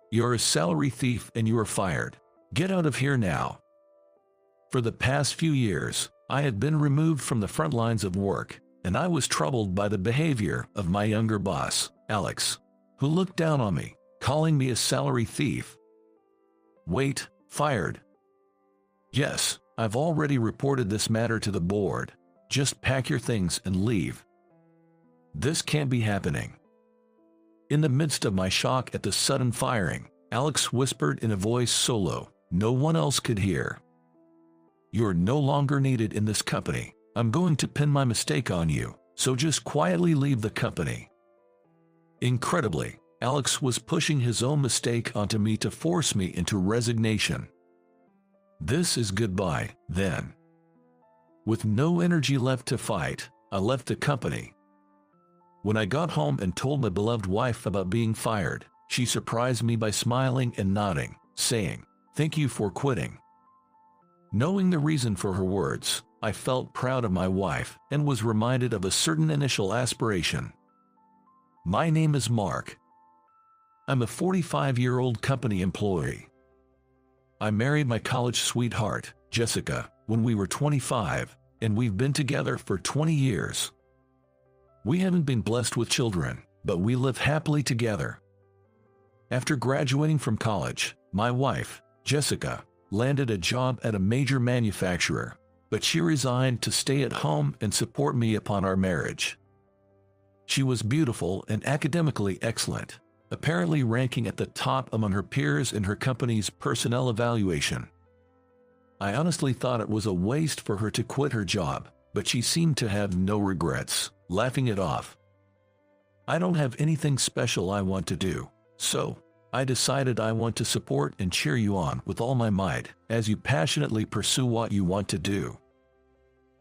You're a salary thief and you are fired. Get out of here now. For the past few years, I had been removed from the front lines of work, and I was troubled by the behavior of my younger boss, Alex, who looked down on me, calling me a salary thief. Wait, fired? Yes, I've already reported this matter to the board. Just pack your things and leave. This can't be happening. In the midst of my shock at the sudden firing, Alex whispered in a voice no one else could hear. You're no longer needed in this company. I'm going to pin my mistake on you, so just quietly leave the company. Incredibly, Alex was pushing his own mistake onto me to force me into resignation. This is goodbye, then. With no energy left to fight, I left the company. When I got home and told my beloved wife about being fired, she surprised me by smiling and nodding, saying, "Thank you for quitting." Knowing the reason for her words, I felt proud of my wife and was reminded of a certain initial aspiration. My name is Mark. I'm a 45-year-old company employee. I married my college sweetheart, Jessica, when we were 25, and we've been together for 20 years. We haven't been blessed with children, but we live happily together. After graduating from college, my wife, Jessica, landed a job at a major manufacturer, but she resigned to stay at home and support me upon our marriage. She was beautiful and academically excellent, apparently ranking at the top among her peers in her company's personnel evaluation. I honestly thought it was a waste for her to quit her job, but she seemed to have no regrets, laughing it off. I don't have anything special I want to do, so I decided I want to support and cheer you on with all my might as you passionately pursue what you want to do.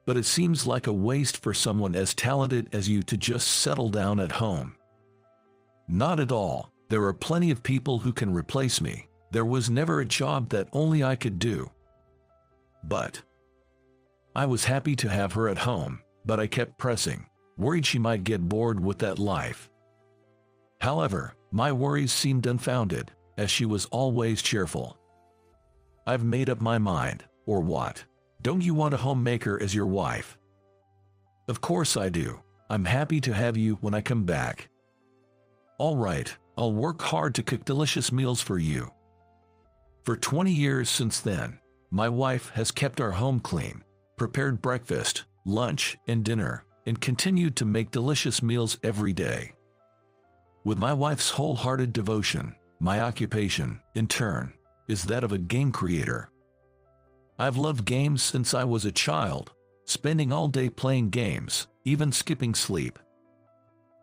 But it seems like a waste for someone as talented as you to just settle down at home. Not at all. There are plenty of people who can replace me. There was never a job that only I could do. But I was happy to have her at home, but I kept pressing, worried she might get bored with that life. However, my worries seemed unfounded, as she was always cheerful. I've made up my mind, or what? Don't you want a homemaker as your wife? Of course I do. I'm happy to have you when I come back. All right, I'll work hard to cook delicious meals for you. For 20 years since then, my wife has kept our home clean, prepared breakfast, lunch, and dinner, and continued to make delicious meals every day. With my wife's wholehearted devotion, my occupation, in turn, is that of a game creator. I've loved games since I was a child, spending all day playing games, even skipping sleep.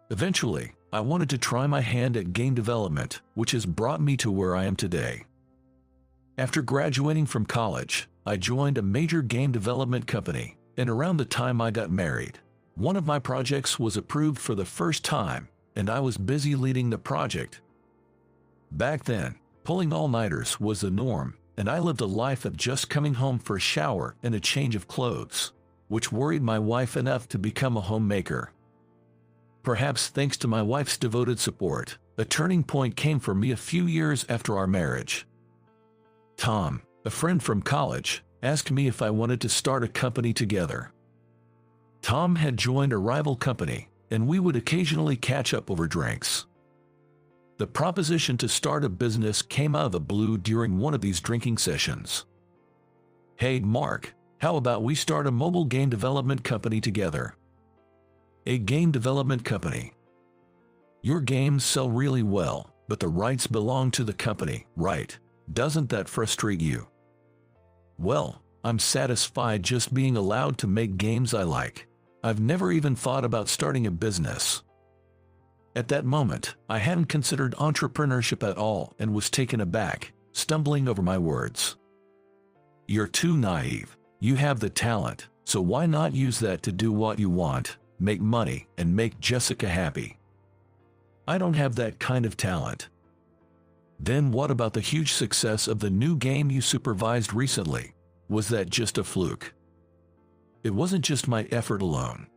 Eventually, I wanted to try my hand at game development, which has brought me to where I am today. After graduating from college, I joined a major game development company, and around the time I got married, one of my projects was approved for the first time, and I was busy leading the project. Back then, pulling all-nighters was the norm, and I lived a life of just coming home for a shower and a change of clothes, which worried my wife enough to become a homemaker. Perhaps thanks to my wife's devoted support, a turning point came for me a few years after our marriage. Tom, a friend from college, asked me if I wanted to start a company together. Tom had joined a rival company, and we would occasionally catch up over drinks. The proposition to start a business came out of the blue during one of these drinking sessions. "Hey Mark, how about we start a mobile game development company together?" A game development company. Your games sell really well, but the rights belong to the company, right? Doesn't that frustrate you? Well, I'm satisfied just being allowed to make games I like. I've never even thought about starting a business. At that moment, I hadn't considered entrepreneurship at all and was taken aback, stumbling over my words. "You're too naive. You have the talent, so why not use that to do what you want, make money, and make Jessica happy?" "I don't have that kind of talent." "Then what about the huge success of the new game you supervised recently? Was that just a fluke?" "It wasn't just my effort alone."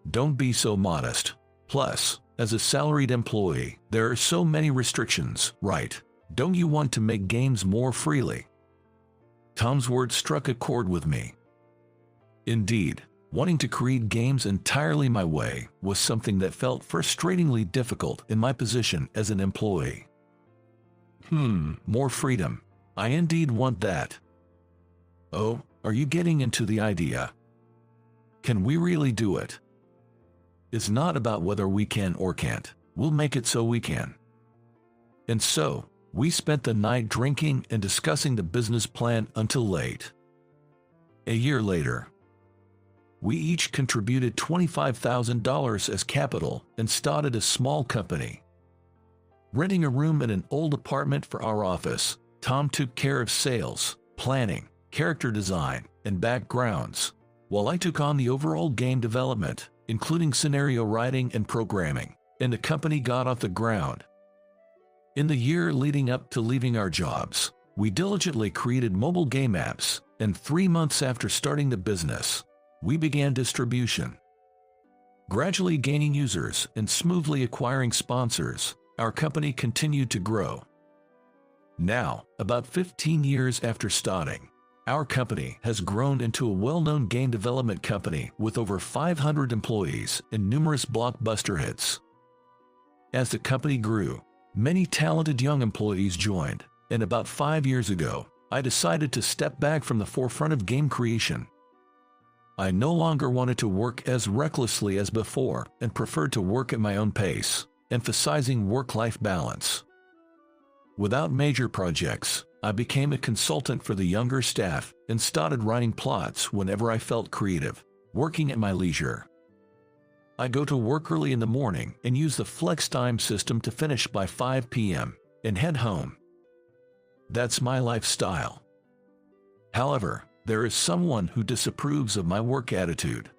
"Don't be so modest. Plus, As a salaried employee, there are so many restrictions, right? Don't you want to make games more freely? Tom's words struck a chord with me. Indeed, wanting to create games entirely my way was something that felt frustratingly difficult in my position as an employee. More freedom. I indeed want that. Oh, are you getting into the idea? Can we really do it? It's not about whether we can or can't. We'll make it so we can. And so, we spent the night drinking and discussing the business plan until late. A year later, we each contributed $25,000 as capital and started a small company. Renting a room in an old apartment for our office, Tom took care of sales, planning, character design, and backgrounds, while I took on the overall game development, including scenario writing and programming, and the company got off the ground. In the year leading up to leaving our jobs, we diligently created mobile game apps, and 3 months after starting the business, we began distribution. Gradually gaining users and smoothly acquiring sponsors, our company continued to grow. Now, about 15 years after starting, our company has grown into a well-known game development company with over 500 employees and numerous blockbuster hits. As the company grew, many talented young employees joined, and about 5 years ago, I decided to step back from the forefront of game creation. I no longer wanted to work as recklessly as before and preferred to work at my own pace, emphasizing work-life balance. Without major projects, I became a consultant for the younger staff and started writing plots whenever I felt creative, working at my leisure. I go to work early in the morning and use the flex time system to finish by 5 p.m. and head home. That's my lifestyle. However, there is someone who disapproves of my work attitude.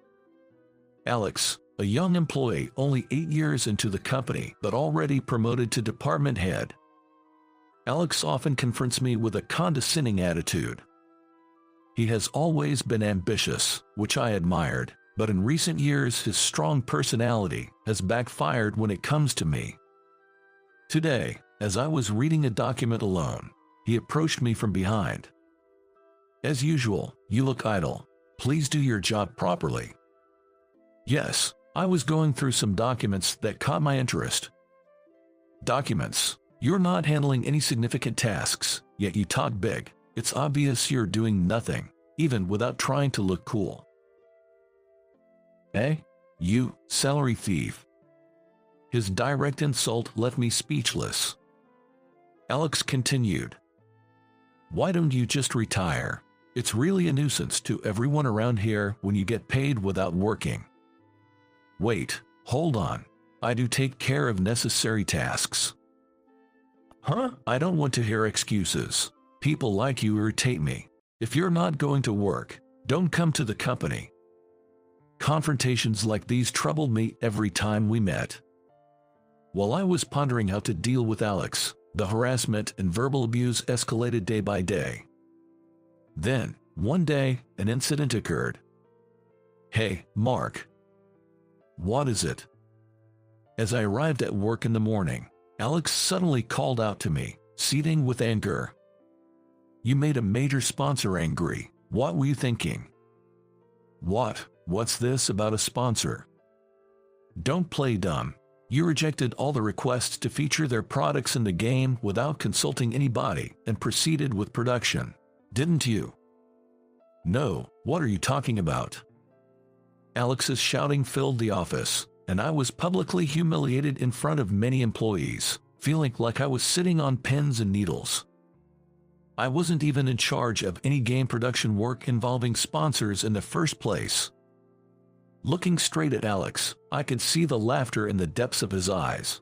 Alex, a young employee only 8 years into the company but already promoted to department head. Alex often confronts me with a condescending attitude. He has always been ambitious, which I admired, but in recent years his strong personality has backfired when it comes to me. Today, as I was reading a document alone, he approached me from behind. As usual, you look idle. Please do your job properly. Yes, I was going through some documents that caught my interest. Documents. You're not handling any significant tasks, yet you talk big. It's obvious you're doing nothing, even without trying to look cool. Eh? You, salary thief. His direct insult left me speechless. Alex continued. Why don't you just retire? It's really a nuisance to everyone around here when you get paid without working. Wait, hold on. I do take care of necessary tasks. Huh? I don't want to hear excuses. People like you irritate me. If you're not going to work, don't come to the company. Confrontations like these troubled me every time we met. While I was pondering how to deal with Alex, the harassment and verbal abuse escalated day by day. Then, one day, an incident occurred. Hey, Mark. What is it? As I arrived at work in the morning, Alex suddenly called out to me, seething with anger. You made a major sponsor angry. What were you thinking? What's this about a sponsor? Don't play dumb. You rejected all the requests to feature their products in the game without consulting anybody and proceeded with production, didn't you? No, what are you talking about? Alex's shouting filled the office, and I was publicly humiliated in front of many employees, feeling like I was sitting on pins and needles. I wasn't even in charge of any game production work involving sponsors in the first place. Looking straight at Alex, I could see the laughter in the depths of his eyes.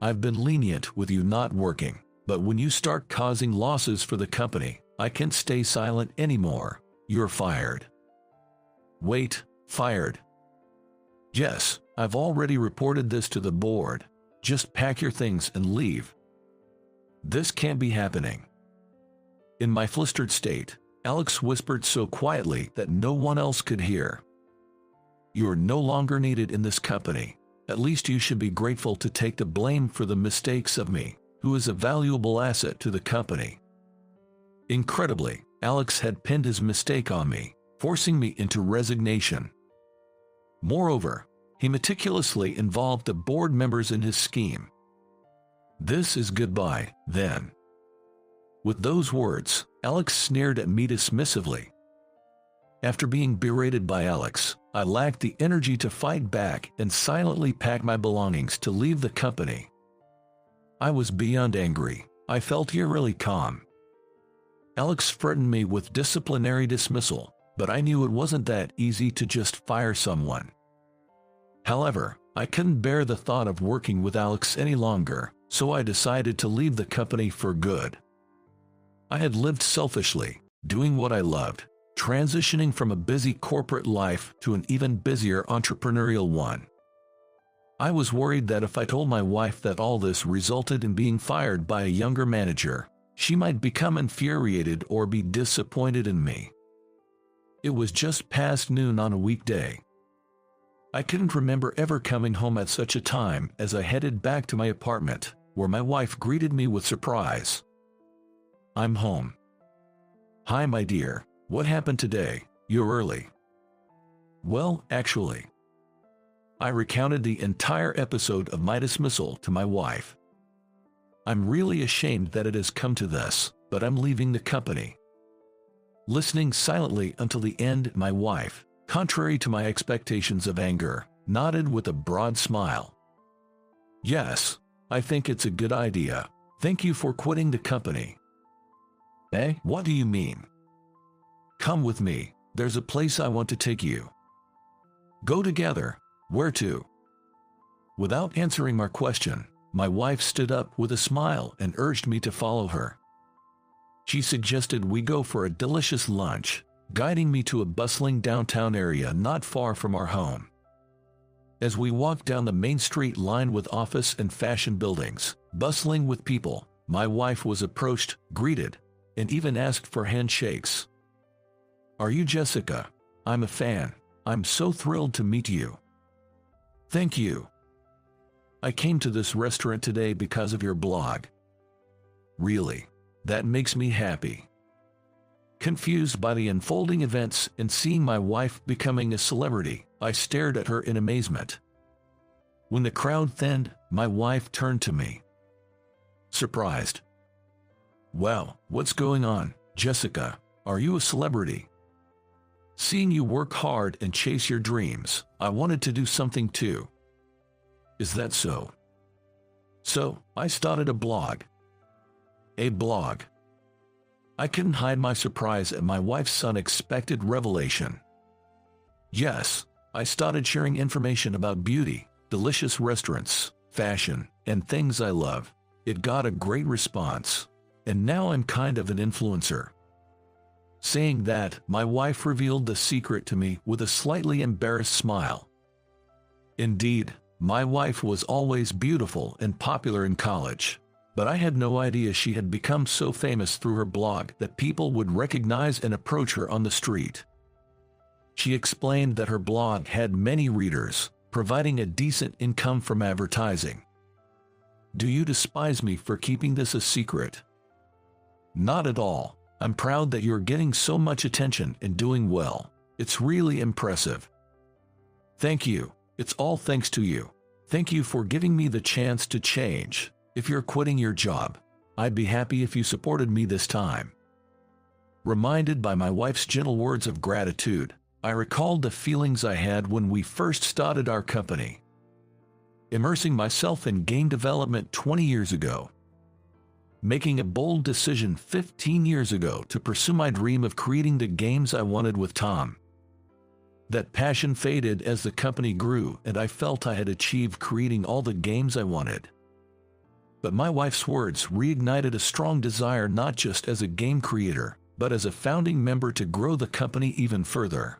I've been lenient with you not working, but when you start causing losses for the company, I can't stay silent anymore. You're fired. Wait, fired? Yes, I've already reported this to the board. Just pack your things and leave. This can't be happening. In my flustered state, Alex whispered so quietly that no one else could hear. You're no longer needed in this company. At least you should be grateful to take the blame for the mistakes of me, who is a valuable asset to the company. Incredibly, Alex had pinned his mistake on me, forcing me into resignation. Moreover, he meticulously involved the board members in his scheme. This is goodbye, then. With those words, Alex sneered at me dismissively. After being berated by Alex, I lacked the energy to fight back and silently packed my belongings to leave the company. I was beyond angry. I felt eerily calm. Alex threatened me with disciplinary dismissal, but I knew it wasn't that easy to just fire someone. However, I couldn't bear the thought of working with Alex any longer, so I decided to leave the company for good. I had lived selfishly, doing what I loved, transitioning from a busy corporate life to an even busier entrepreneurial one. I was worried that if I told my wife that all this resulted in being fired by a younger manager, she might become infuriated or be disappointed in me. It was just past noon on a weekday. I couldn't remember ever coming home at such a time as I headed back to my apartment, where my wife greeted me with surprise. "I'm home." "Hi, my dear. What happened today? You're early." "Well, actually." I recounted the entire episode of my dismissal to my wife. "I'm really ashamed that it has come to this, but I'm leaving the company." Listening silently until the end, my wife, contrary to my expectations of anger, nodded with a broad smile. "Yes, I think it's a good idea. Thank you for quitting the company." "Eh? What do you mean?" "Come with me. There's a place I want to take you." "Go together. Where to?" Without answering my question, my wife stood up with a smile and urged me to follow her. She suggested we go for a delicious lunch, guiding me to a bustling downtown area not far from our home. As we walked down the main street lined with office and fashion buildings, bustling with people, my wife was approached, greeted, and even asked for handshakes. "Are you Jessica? I'm a fan. I'm so thrilled to meet you." "Thank you. I came to this restaurant today because of your blog." "Really? That makes me happy." Confused by the unfolding events and seeing my wife becoming a celebrity, I stared at her in amazement. When the crowd thinned, my wife turned to me. Surprised. "Well, what's going on, Jessica? Are you a celebrity?" "Seeing you work hard and chase your dreams, I wanted to do something too." "Is that so?" "So, I started a blog." "A blog?" I couldn't hide my surprise at my wife's unexpected revelation. "Yes, I started sharing information about beauty, delicious restaurants, fashion, and things I love. It got a great response, and now I'm kind of an influencer." Saying that, my wife revealed the secret to me with a slightly embarrassed smile. Indeed, my wife was always beautiful and popular in college, but I had no idea she had become so famous through her blog that people would recognize and approach her on the street. She explained that her blog had many readers, providing a decent income from advertising. "Do you despise me for keeping this a secret?" "Not at all. I'm proud that you're getting so much attention and doing well. It's really impressive." "Thank you. It's all thanks to you. Thank you for giving me the chance to change. If you're quitting your job, I'd be happy if you supported me this time." Reminded by my wife's gentle words of gratitude, I recalled the feelings I had when we first started our company. Immersing myself in game development 20 years ago. Making a bold decision 15 years ago to pursue my dream of creating the games I wanted with Tom. That passion faded as the company grew and I felt I had achieved creating all the games I wanted. But my wife's words reignited a strong desire not just as a game creator, but as a founding member to grow the company even further.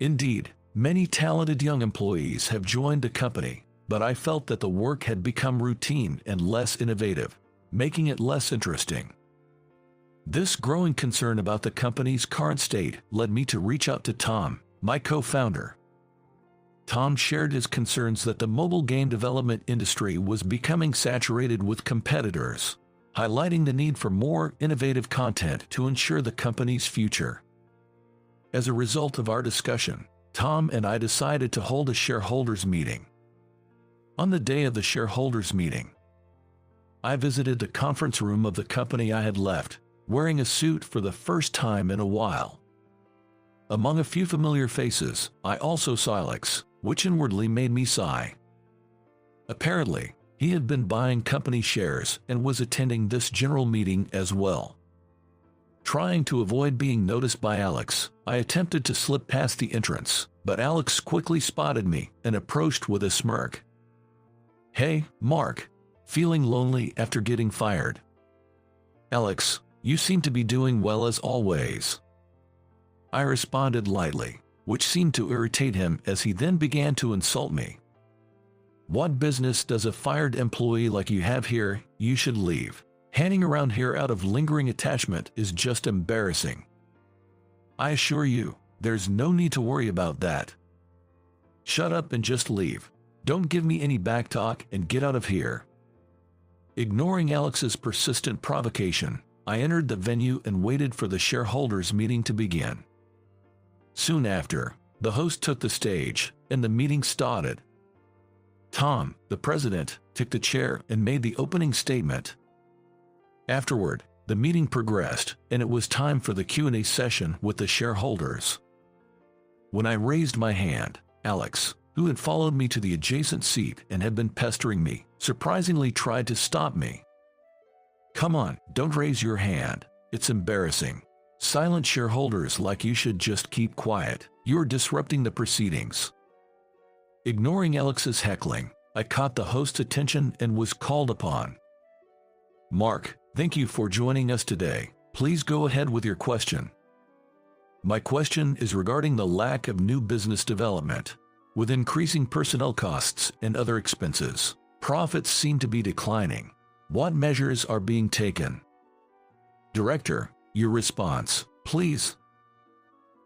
Indeed, many talented young employees have joined the company, but I felt that the work had become routine and less innovative, making it less interesting. This growing concern about the company's current state led me to reach out to Tom, my co-founder. Tom shared his concerns that the mobile game development industry was becoming saturated with competitors, highlighting the need for more innovative content to ensure the company's future. As a result of our discussion, Tom and I decided to hold a shareholders meeting. On the day of the shareholders meeting, I visited the conference room of the company I had left, wearing a suit for the first time in a while. Among a few familiar faces, I also saw Alex, which inwardly made me sigh. Apparently, he had been buying company shares and was attending this general meeting as well. Trying to avoid being noticed by Alex, I attempted to slip past the entrance, but Alex quickly spotted me and approached with a smirk. "Hey, Mark. Feeling lonely after getting fired?" "Alex, you seem to be doing well as always." I responded lightly, which seemed to irritate him as he then began to insult me. "What business does a fired employee like you have here? You should leave. Hanging around here out of lingering attachment is just embarrassing." "I assure you, there's no need to worry about that." "Shut up and just leave. Don't give me any backtalk and get out of here." Ignoring Alex's persistent provocation, I entered the venue and waited for the shareholders meeting to begin. Soon after, the host took the stage, and the meeting started. Tom, the president, took the chair and made the opening statement. Afterward, the meeting progressed, and it was time for the Q&A session with the shareholders. When I raised my hand, Alex, who had followed me to the adjacent seat and had been pestering me, surprisingly tried to stop me. "Come on, don't raise your hand. It's embarrassing. Silent shareholders like you should just keep quiet. You're disrupting the proceedings." Ignoring Alex's heckling, I caught the host's attention and was called upon. "Mark, thank you for joining us today. Please go ahead with your question." "My question is regarding the lack of new business development. With increasing personnel costs and other expenses, profits seem to be declining. What measures are being taken?" "Director, your response, please."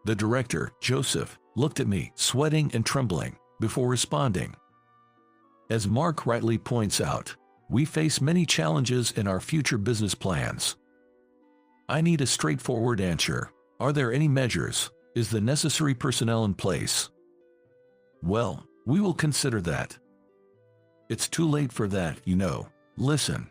The director, Joseph, looked at me, sweating and trembling, before responding. "As Mark rightly points out, we face many challenges in our future business plans. I need a straightforward answer. Are there any measures? Is the necessary personnel in place?" "Well, we will consider that." "It's too late for that, you know. Listen."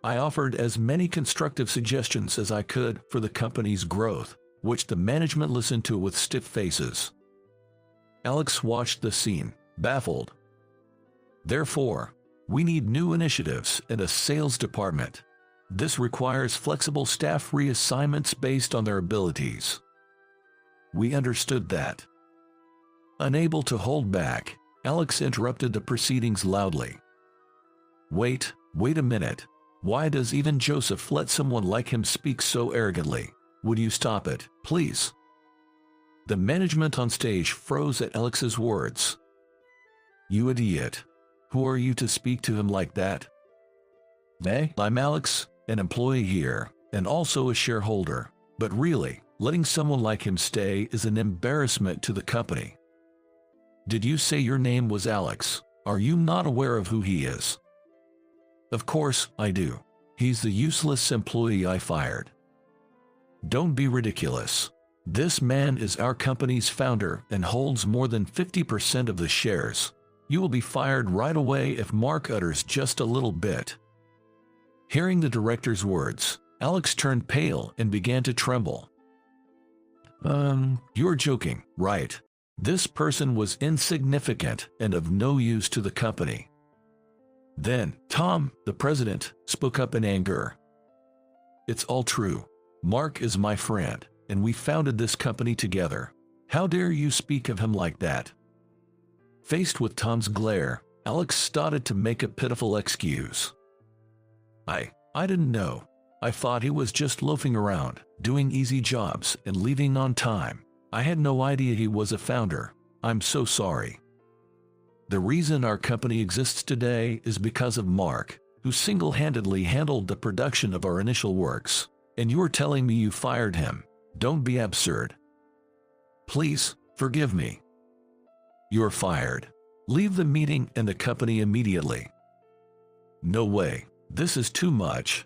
I offered as many constructive suggestions as I could for the company's growth, which the management listened to with stiff faces. Alex watched the scene, baffled. "Therefore, we need new initiatives and a sales department. This requires flexible staff reassignments based on their abilities." We understood that. Unable to hold back, Alex interrupted the proceedings loudly. Wait a minute. Why does even Joseph let someone like him speak so arrogantly? Would you stop it, please?" The management on stage froze at Alex's words. "You idiot. Who are you to speak to him like that?" "I'm Alex, an employee here, and also a shareholder. But really, letting someone like him stay is an embarrassment to the company." "Did you say your name was Alex? Are you not aware of who he is?" "Of course, I do. He's the useless employee I fired." "Don't be ridiculous. This man is our company's founder and holds more than 50% of the shares. You will be fired right away if Mark utters just a little bit." Hearing the director's words, Alex turned pale and began to tremble. You're joking, right? This person was insignificant and of no use to the company." Then, Tom, the president, spoke up in anger. "It's all true. Mark is my friend, and we founded this company together. How dare you speak of him like that?" Faced with Tom's glare, Alex started to make a pitiful excuse. I didn't know. I thought he was just loafing around, doing easy jobs and leaving on time. I had no idea he was a founder. I'm so sorry. The reason our company exists today is because of Mark, who single-handedly handled the production of our initial works. And you're telling me you fired him? Don't be absurd. Please, forgive me." You're fired. Leave the meeting and the company immediately. No way. This is too much.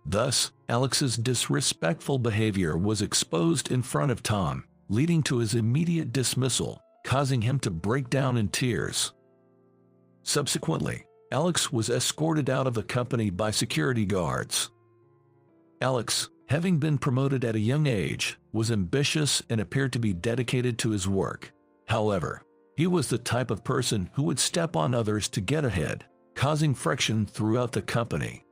Thus, Alex's disrespectful behavior was exposed in front of Tom, leading to his immediate dismissal, causing him to break down in tears. Subsequently, Alex was escorted out of the company by security guards. Alex, having been promoted at a young age, was ambitious and appeared to be dedicated to his work. However, he was the type of person who would step on others to get ahead, causing friction throughout the company.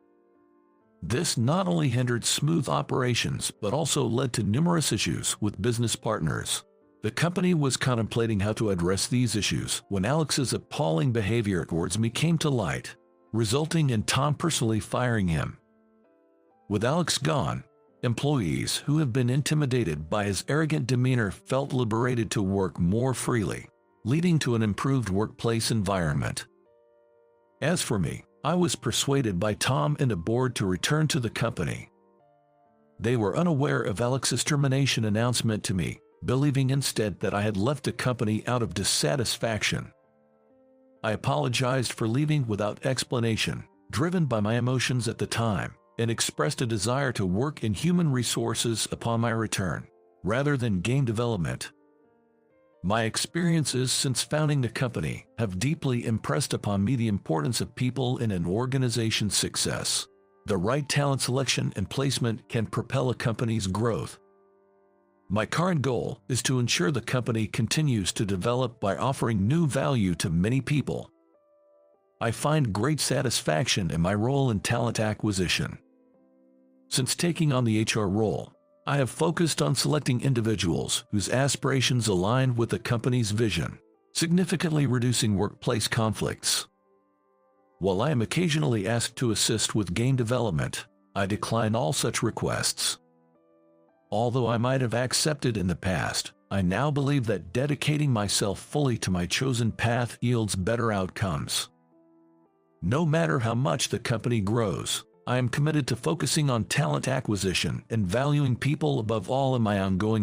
This not only hindered smooth operations but also led to numerous issues with business partners. The company was contemplating how to address these issues when Alex's appalling behavior towards me came to light, resulting in Tom personally firing him. With Alex gone, employees who have been intimidated by his arrogant demeanor felt liberated to work more freely, leading to an improved workplace environment. As for me, I was persuaded by Tom and the board to return to the company. They were unaware of Alex's termination announcement to me, believing instead that I had left the company out of dissatisfaction. I apologized for leaving without explanation, driven by my emotions at the time, and expressed a desire to work in human resources upon my return, rather than game development. My experiences since founding the company have deeply impressed upon me the importance of people in an organization's success. The right talent selection and placement can propel a company's growth. My current goal is to ensure the company continues to develop by offering new value to many people. I find great satisfaction in my role in talent acquisition. Since taking on the HR role, I have focused on selecting individuals whose aspirations align with the company's vision, significantly reducing workplace conflicts. While I am occasionally asked to assist with game development, I decline all such requests. Although I might have accepted in the past, I now believe that dedicating myself fully to my chosen path yields better outcomes. No matter how much the company grows, I am committed to focusing on talent acquisition and valuing people above all in my ongoing